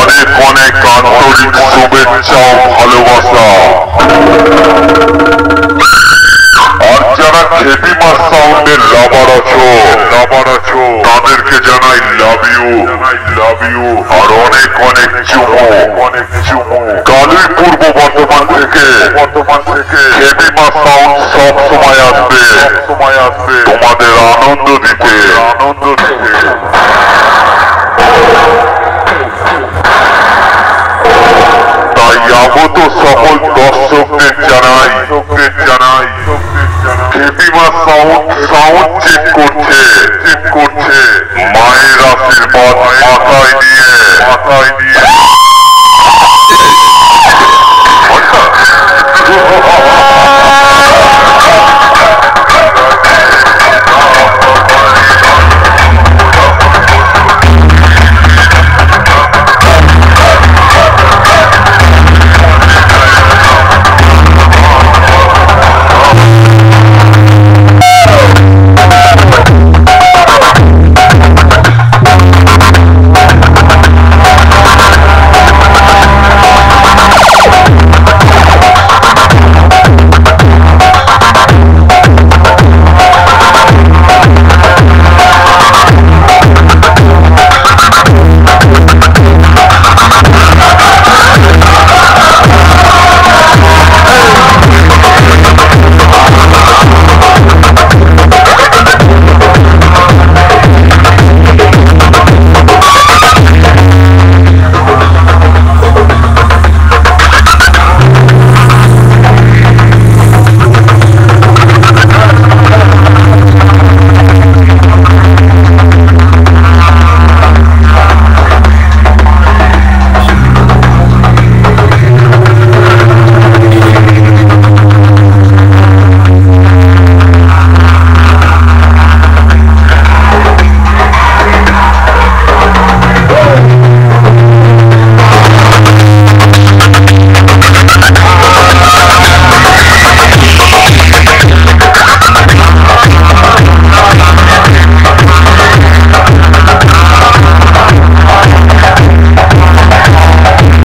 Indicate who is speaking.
Speaker 1: অনেক অনেক আন্তরিক শুভেচ্ছা ও ভালোবাসা। আর যারা খেপিমা সাউন্ডের লাভার আছো তাদেরকে জানাই লাভ ইউ আর অনেক অনেক চুমু। কালই পূর্ব বর্ধমান থেকে খেপিমা সাউন্ড সব সময় আসবে তোমাদের আনন্দ দিতে। তাই আগত সকল দর্শকদের জানাই খেপিমা সাউন্ড চেক করছে। মায়ের আশীর্বাদ